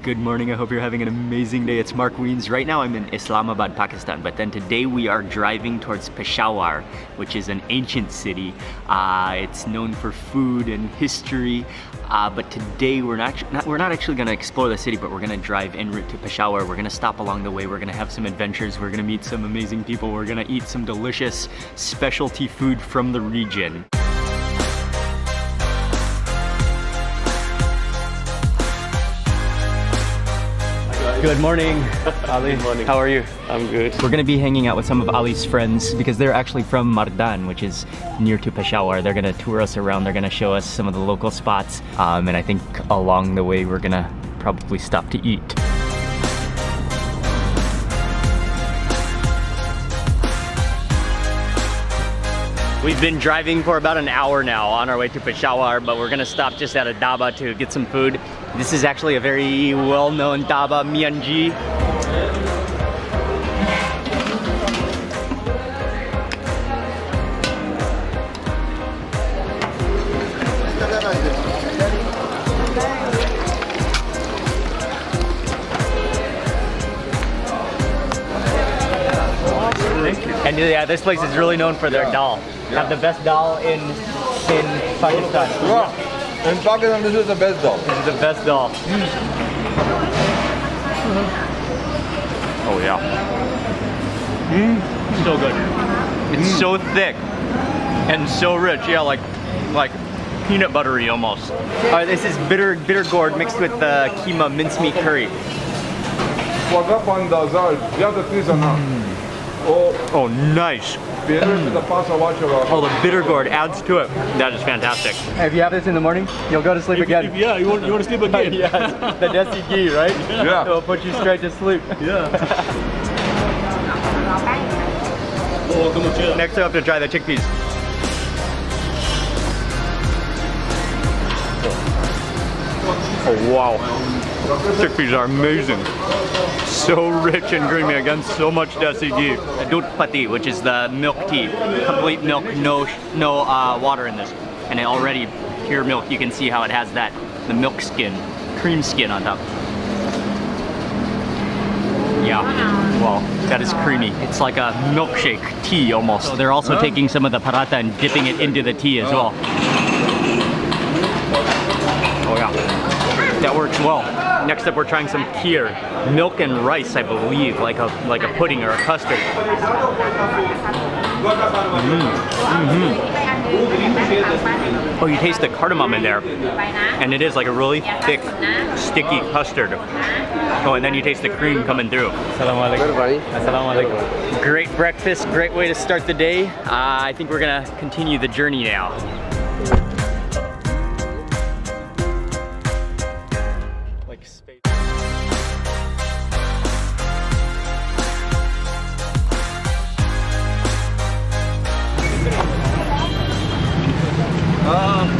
Good morning, I hope you're having an amazing day. It's Mark Wiens. Right now I'm in Islamabad, Pakistan, but then today we are driving towards Peshawar, which is an ancient city. It's known for food and history, but today we're not actually gonna explore the city, but we're gonna drive en route to Peshawar. We're gonna stop along the way, we're gonna have some adventures, we're gonna meet some amazing people, we're gonna eat some delicious specialty food from the region. Good morning, Ali. Good morning. How are you? I'm good. We're gonna be hanging out with some of Ali's friends because they're actually from MARDAN, which is near to Peshawar. They're gonna tour us around, they're gonna show us some of the local spots, and I think along the way we're gonna probably stop to eat. We've been driving for about an hour now on our way to Peshawar, but we're gonna stop just at a dhaba to get some food. This is actually a very well-known dhaba, Mianji. And yeah, this place is really known for their dal. Have the best dal in Pakistan. Yeah. In Pakistan, this is the best dal. This is the best dal. Oh yeah. So good. It's so thick and so rich. Yeah, like peanut buttery almost. Alright, this is bitter gourd mixed with keema mincemeat curry. Oh, nice. Oh, the bitter gourd adds to it. That is fantastic. If you have this in the morning, you'll go to sleep again. Yeah, you want to sleep again? Yes, the desi ghee, right? Yeah. It'll put you straight to sleep. Yeah. Oh, come on, chill. Next I have to try the chickpeas. Oh, wow. Chickpeas are amazing. So rich and creamy, again, so much desi ghee. Dudh pati, which is the milk tea. Complete milk, no water in this. And already, pure milk, you can see how it has the milk skin, cream skin on top. Yeah, well, that is creamy. It's like a milkshake tea almost. So they're also taking some of the paratha and dipping it into the tea as well. Oh yeah, that works well. Next up, we're trying some kheer, milk and rice, I believe, like a pudding or a custard. Oh, you taste the cardamom in there, and it is like a really thick, sticky custard. Oh, and then you taste the cream coming through. Assalamu alaikum. Assalamu alaikum. Great breakfast, great way to start the day. I think we're gonna continue the journey now.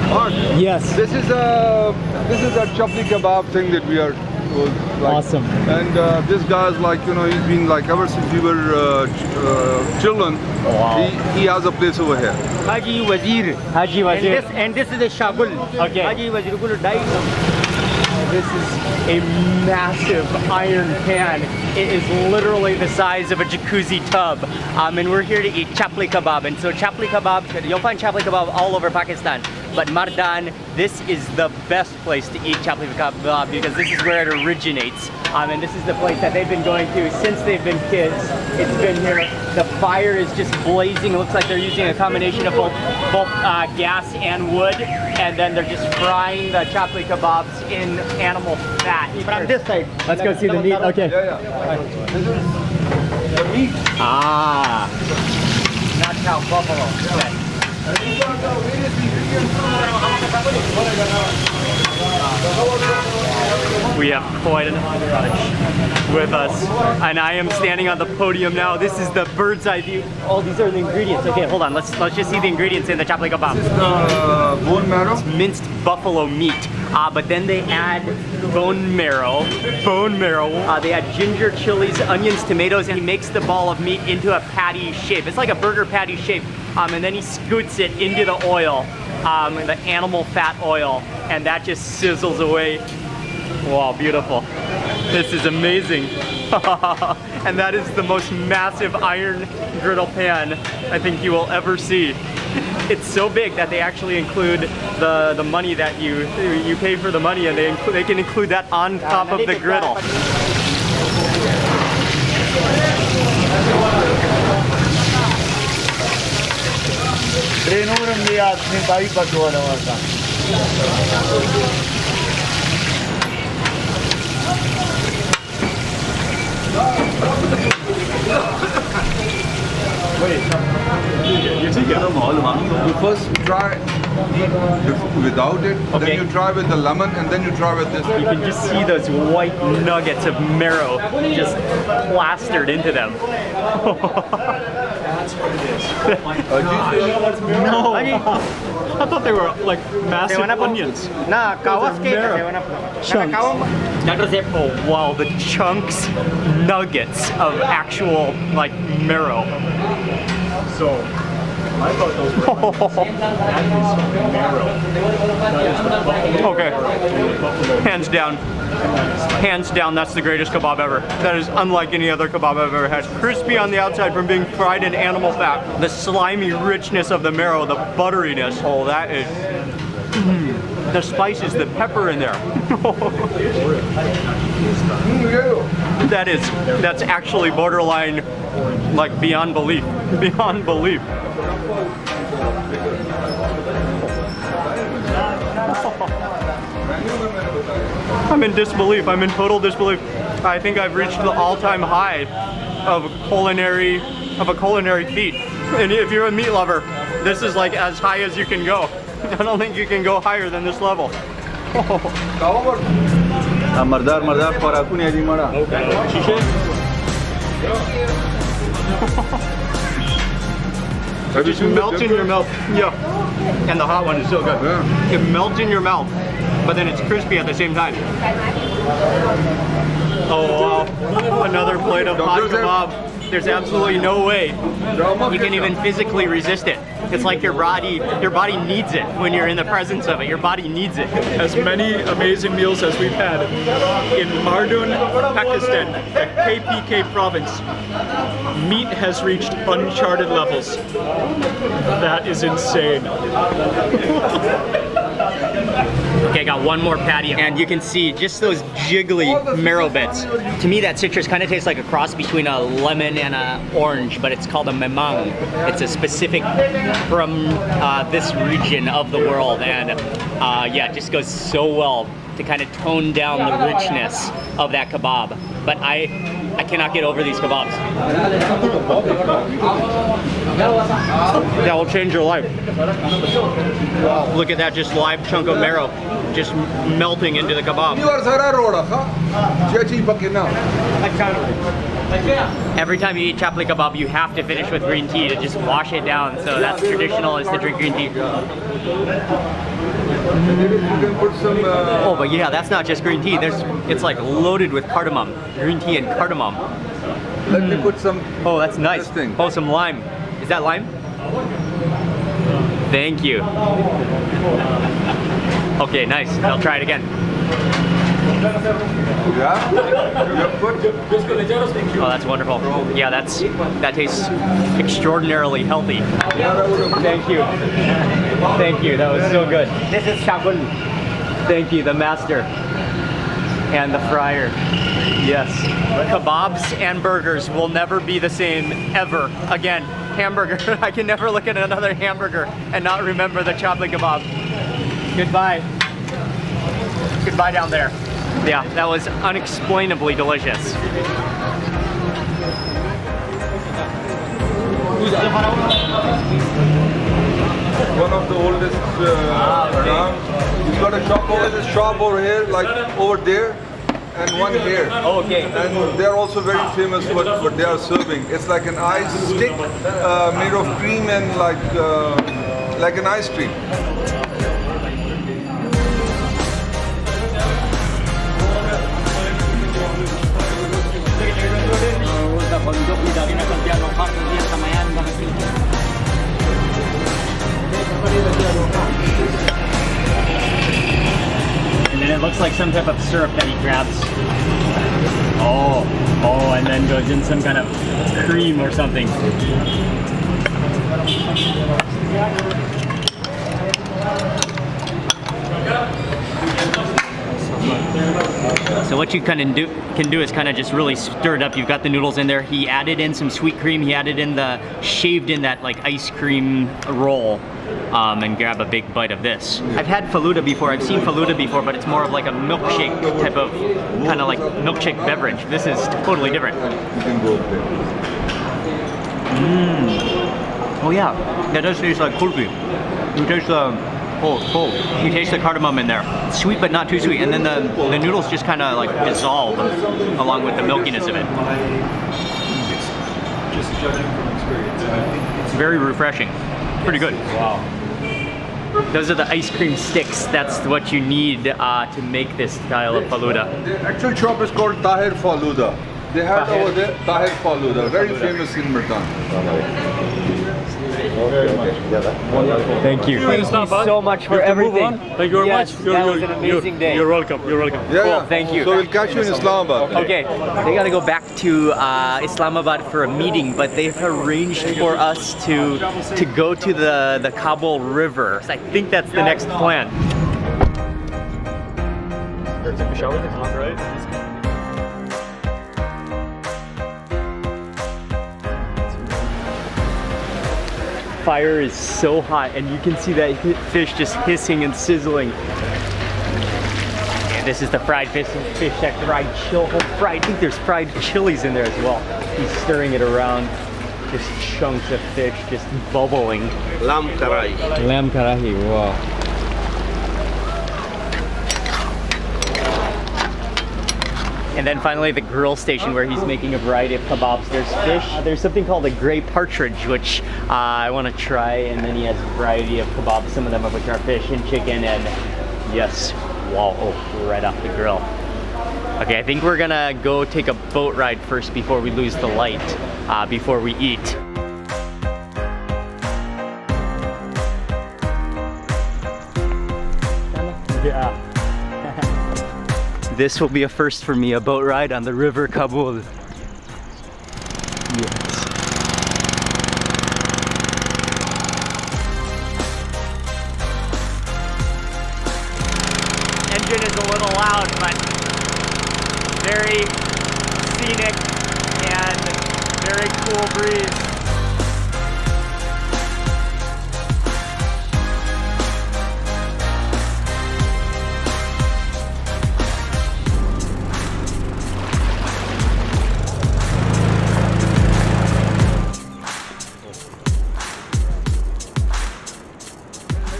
Mark, Yes. this is a chapli kebab thing that we are like. Awesome. And this guy's like, you know, he's been like ever since we were children. Wow. He has a place over here. Haji Wazir. Haji Wazir. And this is a Shagul. Okay. Haji Wazir Gul died. This is a massive iron pan. It is literally the size of a jacuzzi tub. And we're here to eat chapli kebab. And so chapli kebab, you'll find chapli kebab all over Pakistan. But MARDAN, this is the best place to eat chapli kebab because this is where it originates. And this is the place that they've been going to since they've been kids. It's been here. The fire is just blazing. It looks like they're using a combination of both gas and wood. And then they're just frying the chapli kebabs in animal fat. From this side. Let's go see the meat. Okay. Yeah. This is the meat. Ah. Not cow, buffalo. Okay. We have quite an entourage with us, and I am standing on the podium now. This is the bird's eye view. Oh, these are the ingredients. Okay, hold on. Let's just see the ingredients in the chapli kebab. This is the bone marrow. It's minced buffalo meat. But then they add bone marrow. They add ginger, chilies, onions, tomatoes, and he makes the ball of meat into a patty shape. It's like a burger patty shape. And then he scoots it into the oil, the animal fat oil, and that just sizzles away. Wow, beautiful. This is amazing. And that is the most massive iron griddle pan I think you will ever see. It's so big that they actually include the money that you pay for the money, and they can include that on top of the griddle. You first try without it, Okay. then you try with the lemon, and then you try with this. You can just see those white nuggets of marrow just plastered into them. No. I thought they were like massive onions. Nah, kawas ke? Chunks. Oh wow, the chunks, nuggets of actual like marrow. So, I thought those were marrow. Okay, hands down, that's the greatest kebab ever. That is unlike any other kebab I've ever had. Crispy on the outside from being fried in animal fat. The slimy richness of the marrow, the butteriness. Oh, that is... The spices, the pepper in there. That's actually borderline, like beyond belief. Beyond belief. I'm in disbelief. I'm in total disbelief. I think I've reached the all-time high of a culinary feat. And if you're a meat lover, this is like as high as you can go. I don't think you can go higher than this level. It just melts in your mouth. Yeah. And the hot one is so good. Yeah. It melts in your mouth, but then it's crispy at the same time. Oh wow. Another plate of hot kebab. There's absolutely no way you can even physically resist it. It's like your body needs it when you're in the presence of it. Your body needs it. As many amazing meals as we've had in MARDAN, Pakistan, the KPK province, meat has reached uncharted levels. That is insane. Okay, I got one more patty, and you can see just those jiggly marrow bits. To me, that citrus kind of tastes like a cross between a lemon and an orange, but it's called a memang. It's a specific from this region of the world, and yeah, it just goes so well to kind of tone down the richness of that kebab. But I cannot get over these kebabs. That will change your life. Look at that, just live chunk of marrow just melting into the kebab. Every time you eat chapli kebab, you have to finish with green tea to just wash it down. So that's traditional, is to drink green tea. Oh, but yeah, that's not just green tea. It's like loaded with cardamom, green tea and cardamom. Let me put some. Oh, that's nice. Thing. Oh, some lime. Is that lime? Thank you. Okay, nice. I'll try it again. Yeah. Oh, that's wonderful. Yeah, that tastes extraordinarily healthy. Thank you. Thank you. That was so good. This is shagun. Thank you, the master. And the fryer. Yes. Kebabs and burgers will never be the same ever again. Hamburger. I can never look at another hamburger and not remember the chapli kebab. Goodbye. Goodbye down there. Yeah, that was unexplainably delicious. One of the oldest around. He's got a shop over here, like over there, and one here. Oh, okay. And they're also very famous for what they are serving. It's like an ice stick made of cream and like an ice cream. And then it looks like some type of syrup that he grabs. Oh, and then goes in some kind of cream or something. So what you kind of can do is kind of just really stir it up. You've got the noodles in there. He added in some sweet cream. He added in shaved in that like ice cream roll. And grab a big bite of this. I've had faluda before, I've seen faluda before, but it's more of like a milkshake type of, kind of like milkshake beverage. This is totally different. Oh yeah, that does taste like kulfi. You taste the, you taste the cardamom in there. Sweet but not too sweet, and then the noodles just kind of like dissolve along with the milkiness of it. Just judging from experience, I think It's very refreshing. Pretty good. Wow. Those are the ice cream sticks. That's what you need to make this style of faluda. The actual shop is called Tahir Faluda. They have over there Tahir Faluda, very famous in MARDAN. Thank you. Thank you so much for everything. Thank you very much. That was an amazing day. You're welcome. You're welcome. Yeah, Cool, thank you. So we'll catch you in Islamabad. Okay, they gotta go back to Islamabad for a meeting, but they've arranged for us to go to the Kabul River. I think that's the next plan. Fire is so hot, and you can see that fish just hissing and sizzling. And this is the fried fish that fried. I think there's fried chilies in there as well. He's stirring it around. Just chunks of fish just bubbling. Lamb karahi. Lamb karahi, wow. And then finally the grill station where he's making a variety of kebabs. There's fish. There's something called a gray partridge, which I want to try. And then he has a variety of kebabs, some of them of which are fish and chicken and yes, wow, oh, right off the grill. Okay, I think we're gonna go take a boat ride first before we lose the light, before we eat. Yeah. This will be a first for me, a boat ride on the River Kabul. Yes. Engine is a little loud, but very scenic and very cool breeze.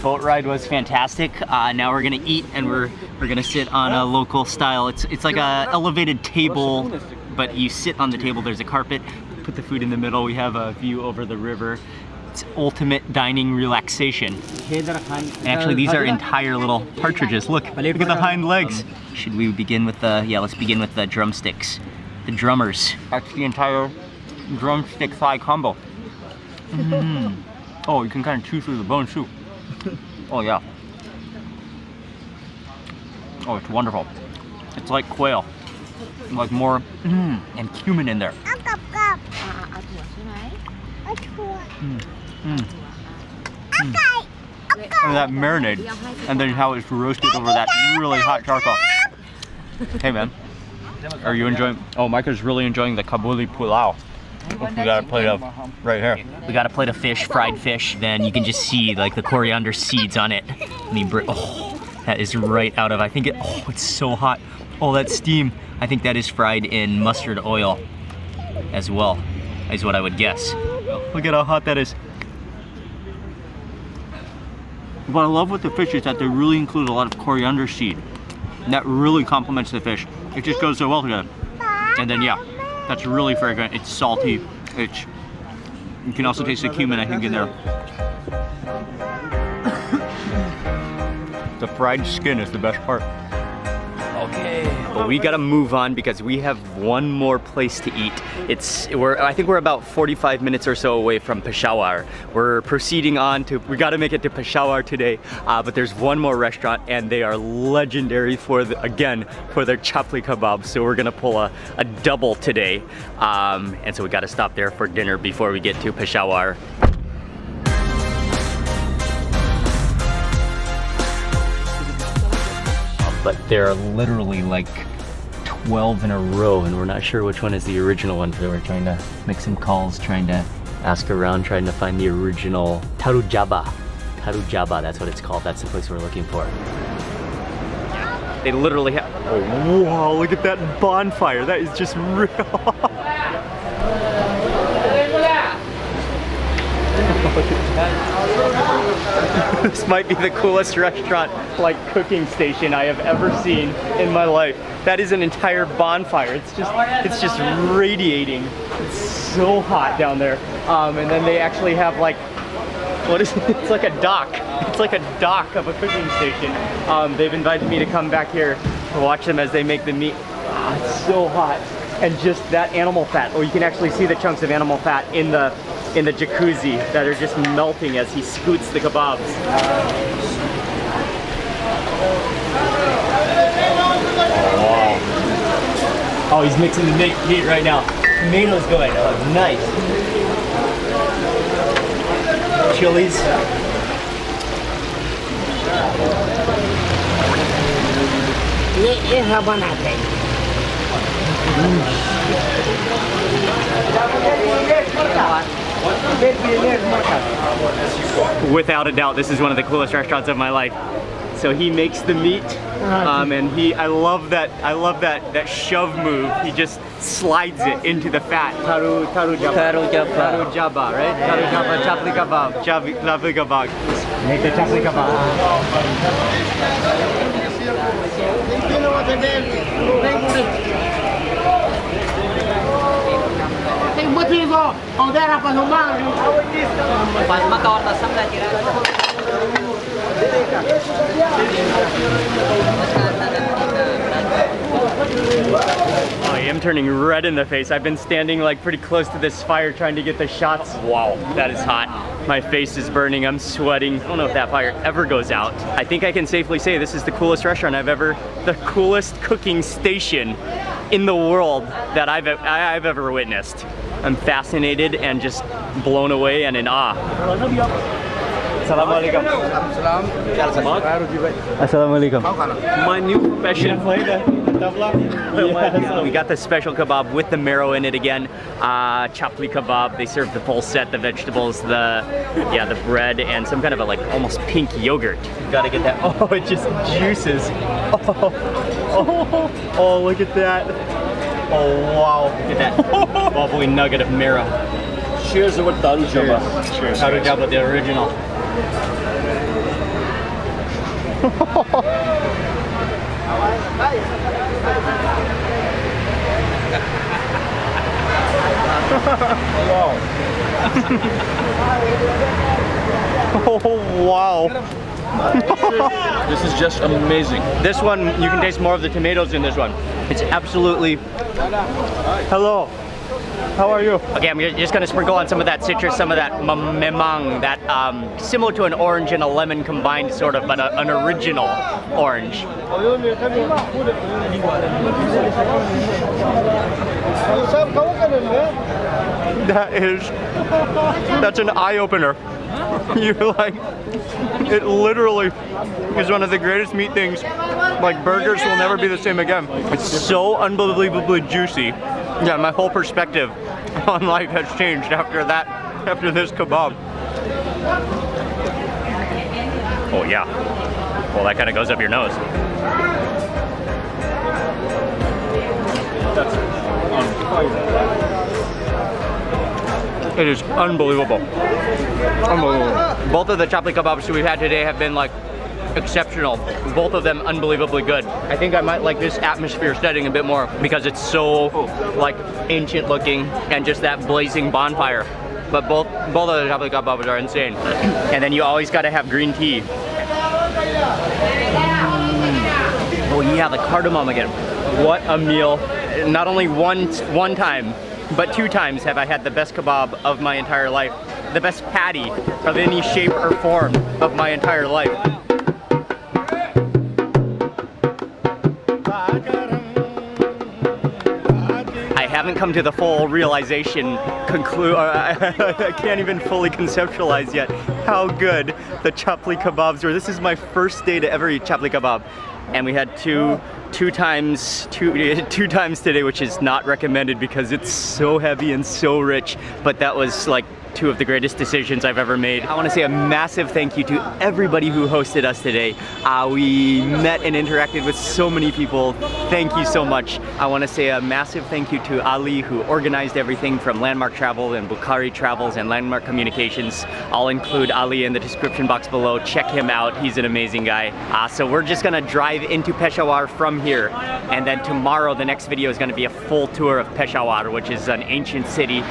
Boat ride was fantastic. Now we're gonna eat and we're gonna sit on a local style. It's like a elevated table, but you sit on the table. There's a carpet. Put the food in the middle. We have a view over the river. It's ultimate dining relaxation. And actually, these are entire little partridges. Look at the hind legs. Should we begin with the? Yeah, let's begin with the drumsticks. The drummers. That's the entire drumstick thigh combo. Oh, you can kind of chew through the bone too. Oh yeah. Oh, it's wonderful. It's like quail. Like more and cumin in there. And that marinade, and then how it's roasted over that really hot charcoal. Hey man, are you enjoying? Oh, Micah's really enjoying the Kabuli pulao. We got a plate of right here. We got a plate of fish, fried fish. Then you can just see like the coriander seeds on it. Oh, that is right out of. I think it. Oh, it's so hot. Oh, that steam. I think that is fried in mustard oil, as well, is what I would guess. Look at how hot that is. What I love with the fish is that they really include a lot of coriander seed. And that really complements the fish. It just goes so well together. And then yeah. That's really fragrant. It's salty. You can also taste the cumin, I think, in there. The fried skin is the best part. Okay. but we gotta move on because we have one more place to eat. I think we're about 45 minutes or so away from Peshawar. We're proceeding on to, we gotta make it to Peshawar today, but there's one more restaurant and they are legendary for, again, for their chapli kebab. So we're gonna pull a double today. And so we gotta stop there for dinner before we get to Peshawar. But there are literally like 12 in a row and we're not sure which one is the original one. So we're trying to make some calls, trying to ask around, trying to find the original Taru Jaba. Taru Jaba, that's what it's called. That's the place we're looking for. They literally have, oh wow, look at that bonfire. That is just real. This might be the coolest restaurant, like cooking station I have ever seen in my life. That is an entire bonfire. It's just radiating. It's so hot down there. And then they actually have like, what is it? It's like a dock. It's like a dock of a cooking station. They've invited me to come back here to watch them as they make the meat. Oh, it's so hot. And just that animal fat. Oh, you can actually see the chunks of animal fat in the jacuzzi that are just melting as he scoots the kebabs. Wow. Oh, he's mixing the meat right now. Tomatoes going. Oh, nice. Chilies. Without a doubt, this is one of the coolest restaurants of my life. So he makes the meat, and I love that shove move. He just slides it into the fat. Taru jaba, right? Taru jaba, chapli kebab, chapli kebab. Make the chapli kebab. I am turning red in the face. I've been standing like pretty close to this fire trying to get the shots. Wow, that is hot. My face is burning, I'm sweating. I don't know if that fire ever goes out. I think I can safely say this is the coolest restaurant the coolest cooking station in the world that I've ever witnessed. I'm fascinated and just blown away and in awe. Assalamualaikum. Assalamualaikum. My new passion. Yes. We got the special kebab with the marrow in it again. Chapli kebab. They serve the full set, the vegetables, the bread, and some kind of a like almost pink yogurt. You gotta get that. Oh, it just juices. Oh, look at that. Oh wow, look at that bubbly nugget of marrow. Cheers with Taru Jaba. Cheers. Taru Jaba, the original. Wow. Oh wow. This is just amazing. This one, you can taste more of the tomatoes in this one. It's absolutely... Hello. How are you? Okay, I'm just gonna sprinkle on some of that citrus, some of that memang, that similar to an orange and a lemon combined sort of, but an original orange. That's an eye-opener. You're like, it literally is one of the greatest meat things. Like burgers will never be the same again. It's so unbelievably juicy. Yeah, my whole perspective on life has changed after this kebab. Oh yeah. Well, that kind of goes up your nose. That's on fire. It is unbelievable. Unbelievable. Both of the chapli kebabs we've had today have been like exceptional. Both of them unbelievably good. I think I might like this atmosphere setting a bit more because it's so like ancient looking and just that blazing bonfire. But both of the chapli kebabs are insane. And then you always got to have green tea. Oh yeah, the cardamom again. What a meal. Not only one time, but 2 times have I had the best kebab of my entire life. The best patty of any shape or form of my entire life. I haven't come to the full realization, I can't even fully conceptualize yet how good the chapli kebabs were. This is my first day to ever eat chapli kebab, and we had two times today, which is not recommended because it's so heavy and so rich, but that was like 2 of the greatest decisions I've ever made. I want to say a massive thank you to everybody who hosted us today. We met and interacted with so many people. Thank you so much. I want to say a massive thank you to Ali, who organized everything from Landmark Travel and Bukhari Travels and Landmark Communications. I'll include Ali in the description box below. Check him out. He's an amazing guy. So we're just gonna drive into Peshawar from here, and then tomorrow the next video is gonna be a full tour of Peshawar, which is an ancient city,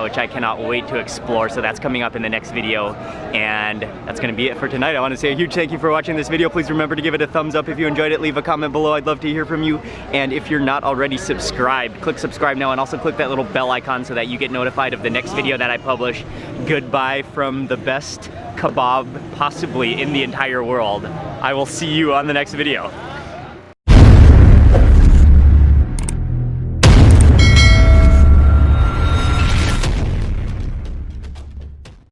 which I cannot wait to explore. So that's coming up in the next video, and that's gonna be it for tonight. I want to say a huge thank you for watching this video. Please remember to give it a thumbs up if you enjoyed it. Leave a comment below. I'd love to hear from you. And if you're not already subscribed, click subscribe now, and also click that little bell icon so that you get notified of the next video that I publish. Goodbye from the best kebab possibly in the entire world. I will see you on the next video.